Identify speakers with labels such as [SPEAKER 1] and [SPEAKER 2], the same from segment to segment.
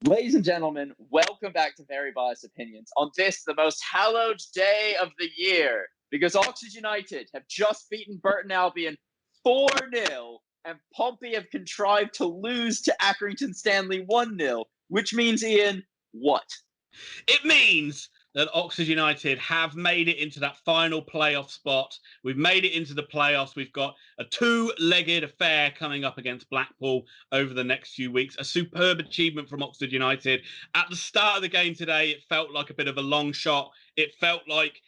[SPEAKER 1] Ladies and gentlemen, welcome back to Very Biased Opinions on this, the most hallowed day of the year, because Oxford United have just beaten Burton Albion 4-0, and Pompey have contrived to lose to Accrington Stanley 1-0, which means, Ian, what?
[SPEAKER 2] It means that Oxford United have made it into that final playoff spot. We've made it into the playoffs. We've got a two-legged affair coming up against Blackpool over the next few weeks. A superb achievement from Oxford United. At the start of the game today, it felt like a bit of a long shot. It felt like,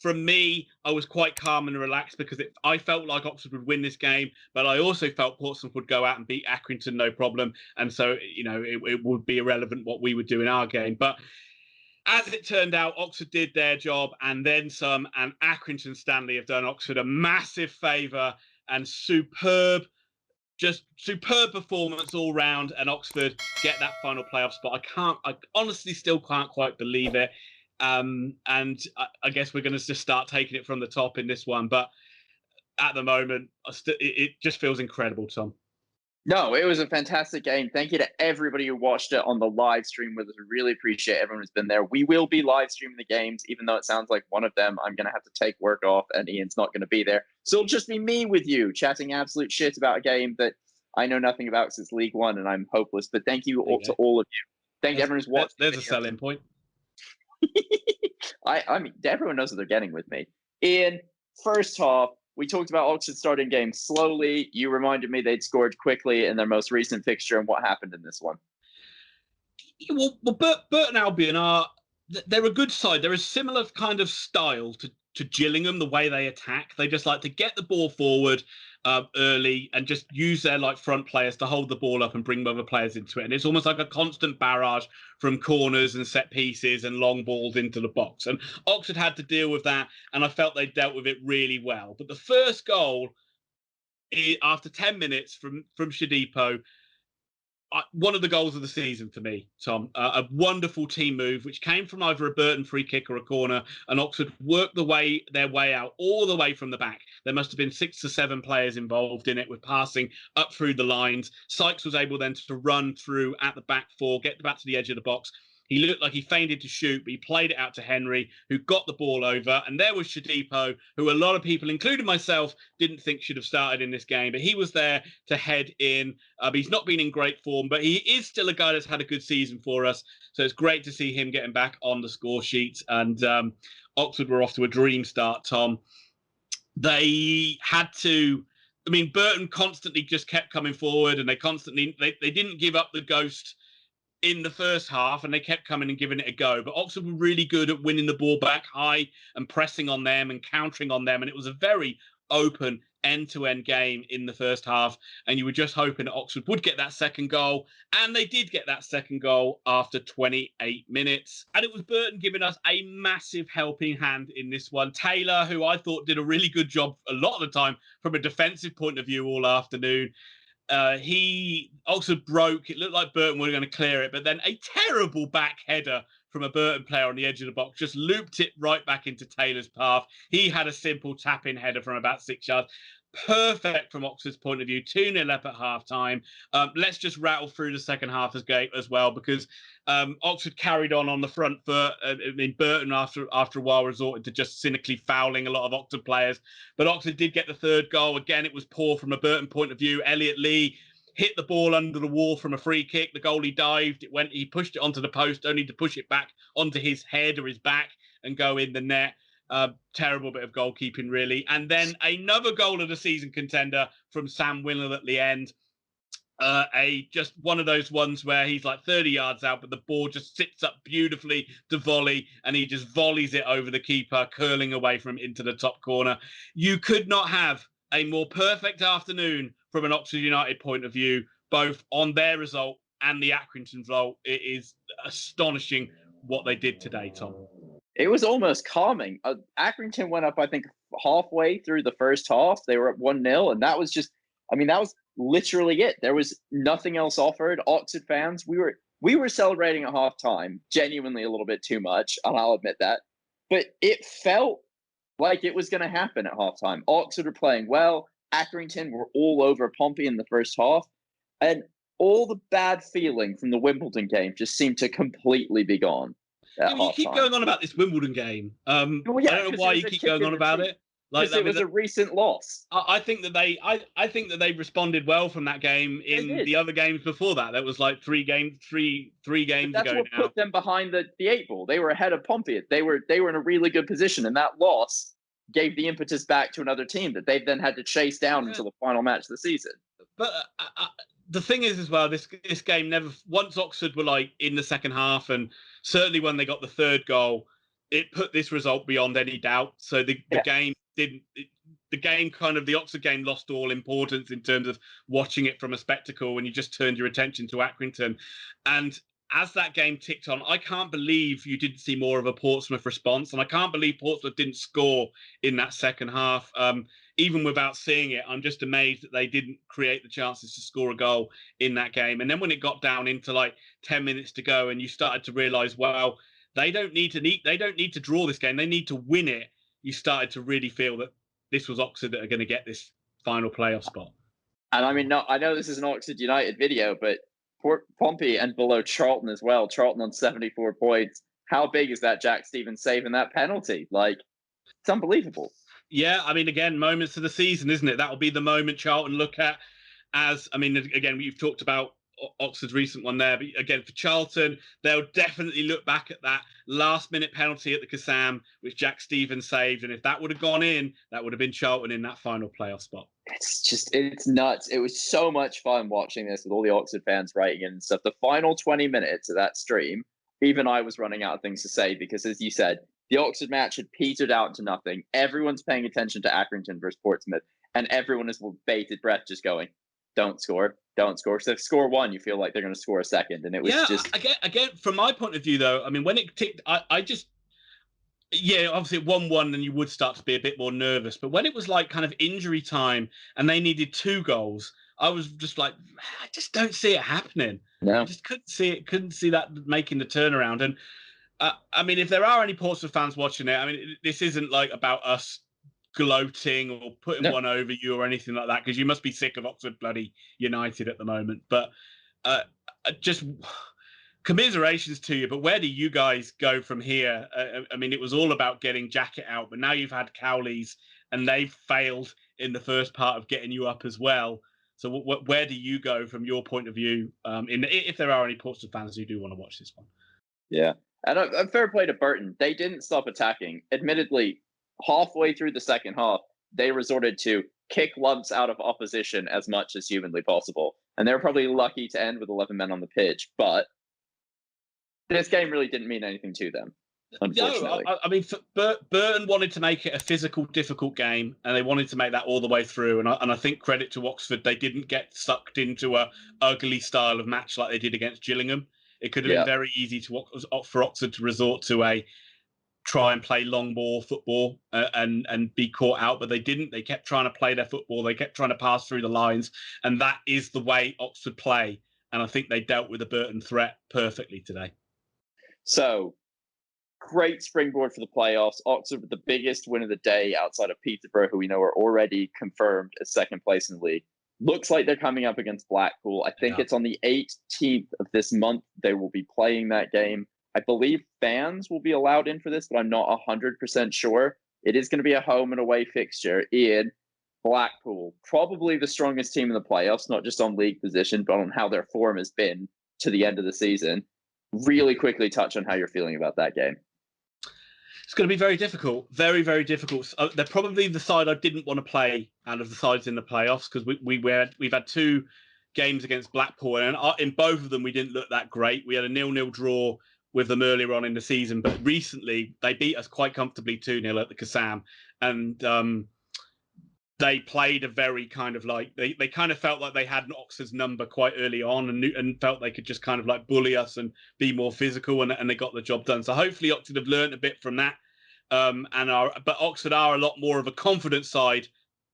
[SPEAKER 2] from me, I was quite calm and relaxed because I felt like Oxford would win this game, but I also felt Portsmouth would go out and beat Accrington, no problem. And so, it would be irrelevant what we would do in our game. But as it turned out, Oxford did their job and then some, and Accrington Stanley have done Oxford a massive favour and superb performance all round, and Oxford get that final playoff spot. I honestly still can't quite believe it. And I guess we're going to just start taking it from the top in this one. But at the moment, it just feels incredible, Tom.
[SPEAKER 1] No, it was a fantastic game. Thank you to everybody who watched it on the live stream with us. We really appreciate everyone who's been there. We will be live streaming the games, even though it sounds like one of them I'm going to have to take work off and Ian's not going to be there. So it'll just be me with you chatting absolute shit about a game that I know nothing about because it's League One and I'm hopeless. But thank you to all of you. Thank everyone who's watched.
[SPEAKER 2] There's a selling point.
[SPEAKER 1] I mean, everyone knows what they're getting with me. Ian, first half, we talked about Oxford starting games slowly. You reminded me they'd scored quickly in their most recent fixture, and what happened in this one?
[SPEAKER 2] Well, Burton Albion they're a good side. They're a similar kind of style to Gillingham, the way they attack. They just like to get the ball forward early and just use their front players to hold the ball up and bring other players into it. And it's almost like a constant barrage from corners and set pieces and long balls into the box. And Oxford had to deal with that, and I felt they dealt with it really well. But the first goal, after 10 minutes from Shodipo, one of the goals of the season for me, Tom. A wonderful team move, which came from either a Burton free kick or a corner, and Oxford worked their way out all the way from the back. There must have been 6 to 7 players involved in it with passing up through the lines. Sykes was able then to run through at the back four, get back to the edge of the box. He looked like he feinted to shoot, but he played it out to Henry, who got the ball over. And there was Shodipo, who a lot of people, including myself, didn't think should have started in this game. But he was there to head in. He's not been in great form, but he is still a guy that's had a good season for us. So it's great to see him getting back on the score sheet. And Oxford were off to a dream start, Tom. They had to... I mean, Burton constantly just kept coming forward, and they didn't give up the ghost in the first half, and they kept coming and giving it a go. But Oxford were really good at winning the ball back high and pressing on them and countering on them. And it was a very open end-to-end game in the first half. And you were just hoping that Oxford would get that second goal. And they did get that second goal after 28 minutes. And it was Burton giving us a massive helping hand in this one. Taylor, who I thought did a really good job a lot of the time from a defensive point of view all afternoon. Oxford broke. It looked like Burton were going to clear it, but then a terrible back header from a Burton player on the edge of the box just looped it right back into Taylor's path. He had a simple tap-in header from about 6 yards. Perfect from Oxford's point of view. 2-0 up at half-time. Let's just rattle through the second half as well, because Oxford carried on the front foot. I mean, Burton, after a while, resorted to just cynically fouling a lot of Oxford players. But Oxford did get the third goal. Again, it was poor from a Burton point of view. Elliott Lee hit the ball under the wall from a free kick. The goalie dived. He pushed it onto the post, only to push it back onto his head or his back and go in the net. Terrible bit of goalkeeping, really. And then another goal of the season contender from Sam Winnall at the end. Just one of those ones where he's like 30 yards out, but the ball just sits up beautifully to volley, and he just volleys it over the keeper, curling away from into the top corner. You could not have a more perfect afternoon from an Oxford United point of view, both on their result and the Accrington result. It is astonishing what they did today, Tom.
[SPEAKER 1] It was almost calming. Accrington went up, I think, halfway through the first half. They were up 1-0, and that was literally it. There was nothing else offered. Oxford fans, we were celebrating at halftime, genuinely a little bit too much, and I'll admit that. But it felt like it was going to happen at halftime. Oxford were playing well. Accrington were all over Pompey in the first half. And all the bad feeling from the Wimbledon game just seemed to completely be gone at
[SPEAKER 2] You keep
[SPEAKER 1] halftime.
[SPEAKER 2] going on about this Wimbledon game.
[SPEAKER 1] Well, yeah,
[SPEAKER 2] I don't know
[SPEAKER 1] 'cause
[SPEAKER 2] why
[SPEAKER 1] it
[SPEAKER 2] you
[SPEAKER 1] was a
[SPEAKER 2] keep
[SPEAKER 1] kick
[SPEAKER 2] going
[SPEAKER 1] in
[SPEAKER 2] on
[SPEAKER 1] the
[SPEAKER 2] about
[SPEAKER 1] teeth.
[SPEAKER 2] it. Like
[SPEAKER 1] Because it was a recent loss.
[SPEAKER 2] I think that they responded well from that game
[SPEAKER 1] They
[SPEAKER 2] in
[SPEAKER 1] did.
[SPEAKER 2] the other games before that. That was like three games
[SPEAKER 1] But that's
[SPEAKER 2] ago
[SPEAKER 1] what
[SPEAKER 2] now.
[SPEAKER 1] put them behind the 8 ball. They were ahead of Pompey. They were in a really good position, and that loss gave the impetus back to another team that they've then had to chase down until the final match of the season.
[SPEAKER 2] But the thing is, as well, this game never. Once Oxford were like in the second half, and certainly when they got the third goal, it put this result beyond any doubt. So the game didn't. The Oxford game lost all importance in terms of watching it from a spectacle when you just turned your attention to Accrington. And as that game ticked on, I can't believe you didn't see more of a Portsmouth response. And I can't believe Portsmouth didn't score in that second half. Even without seeing it, I'm just amazed that they didn't create the chances to score a goal in that game. And then when it got down into like 10 minutes to go and you started to realise, well, they don't need to draw this game. They need to win it. You started to really feel that this was Oxford that are going to get this final playoff spot.
[SPEAKER 1] And I mean, I know this is an Oxford United video, but Pompey and below Charlton as well. Charlton on 74 points. How big is that Jack Stevens saving that penalty? Like, it's unbelievable.
[SPEAKER 2] Yeah, I mean, again, moments of the season, isn't it? That'll be the moment Charlton look at as, I mean, again, we've talked about Oxford's recent one there, but again, for Charlton, they'll definitely look back at that last-minute penalty at the Kassam, which Jack Stevens saved, and if that would have gone in, that would have been Charlton in that final playoff spot.
[SPEAKER 1] It's nuts. It was so much fun watching this with all the Oxford fans writing in and stuff. The final 20 minutes of that stream, even I was running out of things to say because, as you said, the Oxford match had petered out into nothing. Everyone's paying attention to Accrington versus Portsmouth, and everyone is with bated breath just going, don't score. So if they score one, you feel like they're going to score a second. And it was just...
[SPEAKER 2] Again, from my point of view, though, I mean, when it ticked, obviously at 1-1, then you would start to be a bit more nervous. But when it was like kind of injury time and they needed 2 goals, I was just like, I just don't see it happening.
[SPEAKER 1] No.
[SPEAKER 2] I just couldn't see that making the turnaround. And I mean, if there are any Portsmouth fans watching it, I mean, this isn't like about us gloating or putting one over you or anything like that, because you must be sick of Oxford bloody United at the moment. But just commiserations to you. But where do you guys go from here? I mean, it was all about getting Jacket out, but now you've had Cowley's and they've failed in the first part of getting you up as well. So where do you go from your point of view, if there are any Portsmouth fans who do want to watch this one?
[SPEAKER 1] Yeah. And a fair play to Burton. They didn't stop attacking. Admittedly, halfway through the second half, they resorted to kick lumps out of opposition as much as humanly possible. And they were probably lucky to end with 11 men on the pitch. But this game really didn't mean anything to them, unfortunately.
[SPEAKER 2] No, I mean, Burton wanted to make it a physical, difficult game, and they wanted to make that all the way through. And I think credit to Oxford, they didn't get sucked into a ugly style of match like they did against Gillingham. It could have been very easy for Oxford to resort to a try and play long ball football and be caught out, but they didn't. They kept trying to play their football. They kept trying to pass through the lines, and that is the way Oxford play. And I think they dealt with the Burton threat perfectly today.
[SPEAKER 1] So, great springboard for the playoffs. Oxford with the biggest win of the day outside of Peterborough, who we know are already confirmed as second place in the league. Looks like they're coming up against Blackpool. I think it's on the 18th of this month. They will be playing that game. I believe fans will be allowed in for this, but I'm not 100% sure. It is going to be a home and away fixture in Blackpool. Probably the strongest team in the playoffs, not just on league position, but on how their form has been to the end of the season. Really quickly touch on how you're feeling about that game.
[SPEAKER 2] It's going to be very difficult, very, very difficult. They're probably the side I didn't want to play out of the sides in the playoffs, because we've had 2 games against Blackpool, and in both of them we didn't look that great. We had a 0-0 draw with them earlier on in the season, but recently they beat us quite comfortably 2-0 at the Kassam, and they played a very kind of like they kind of felt like they had an Oxford's number quite early on, and felt they could just kind of like bully us and be more physical, and they got the job done. So hopefully Oxford have learned a bit from that, but Oxford are a lot more of a confident side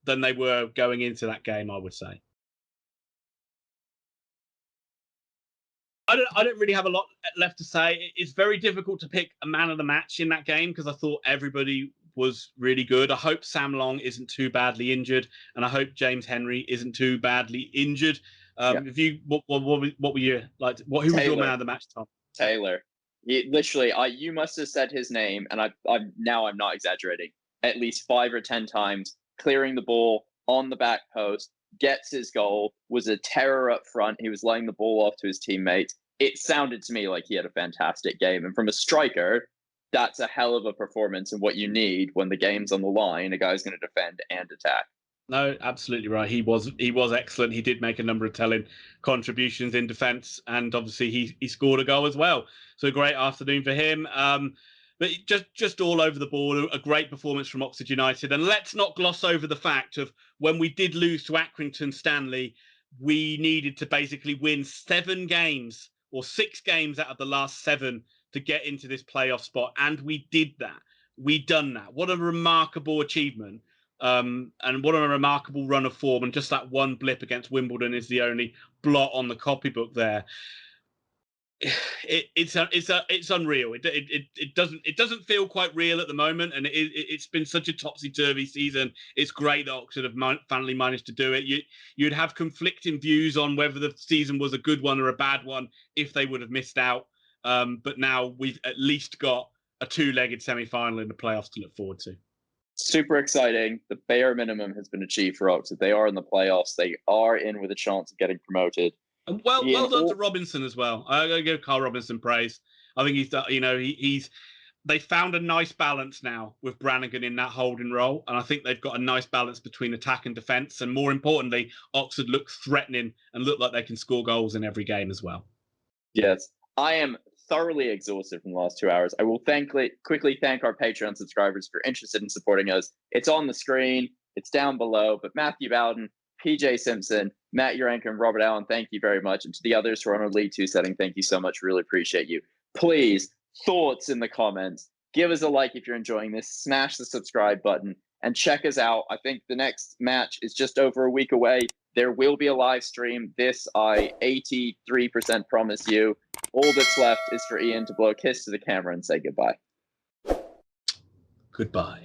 [SPEAKER 2] than they were going into that game, I would say. I don't really have a lot left to say. It's very difficult to pick a man of the match in that game, because I thought everybody was really good. I hope Sam Long isn't too badly injured, and I hope James Henry isn't too badly injured. If you, what were you like? Who was your man of the match, Tom?
[SPEAKER 1] Taylor. Literally, you must have said his name, and I'm not exaggerating. At least 5 or 10 times, clearing the ball on the back post, gets his goal, was a terror up front. He was laying the ball off to his teammates. It sounded to me like he had a fantastic game. And from a striker, that's a hell of a performance and what you need when the game's on the line. A guy's going to defend and attack.
[SPEAKER 2] No, absolutely right. He was excellent. He did make a number of telling contributions in defence, and obviously he scored a goal as well. So a great afternoon for him. But just all over the board, a great performance from Oxford United. And let's not gloss over the fact of when we did lose to Accrington Stanley, we needed to basically win 7 games or 6 games out of the last 7 to get into this playoff spot. And we did that. We done that. What a remarkable achievement. And what a remarkable run of form. And just that one blip against Wimbledon is the only blot on the copybook there. It's unreal. It doesn't feel quite real at the moment, and it's been such a topsy-turvy season. It's great that Oxford have finally managed to do it. You'd have conflicting views on whether the season was a good one or a bad one if they would have missed out. But now we've at least got a 2-legged semi-final in the playoffs to look forward to.
[SPEAKER 1] Super exciting. The bare minimum has been achieved for Oxford. They are in the playoffs. They are in with a chance of getting promoted.
[SPEAKER 2] And well done to Robinson as well. I gotta give Carl Robinson praise. I think they found a nice balance now with Brannigan in that holding role, and I think they've got a nice balance between attack and defence. And more importantly, Oxford look threatening and look like they can score goals in every game as well.
[SPEAKER 1] Yes, I am thoroughly exhausted from the last 2 hours. I will quickly thank our Patreon subscribers for interested in supporting us. It's on the screen. It's down below. But Matthew Bowden, PJ Simpson, Matt Uranka, and Robert Allen, thank you very much. And to the others who are on our League 2 setting, thank you so much. Really appreciate you. Please, thoughts in the comments. Give us a like if you're enjoying this. Smash the subscribe button and check us out. I think the next match is just over a week away. There will be a live stream. This I 83% promise you. All that's left is for Ian to blow a kiss to the camera and say goodbye.
[SPEAKER 2] Goodbye.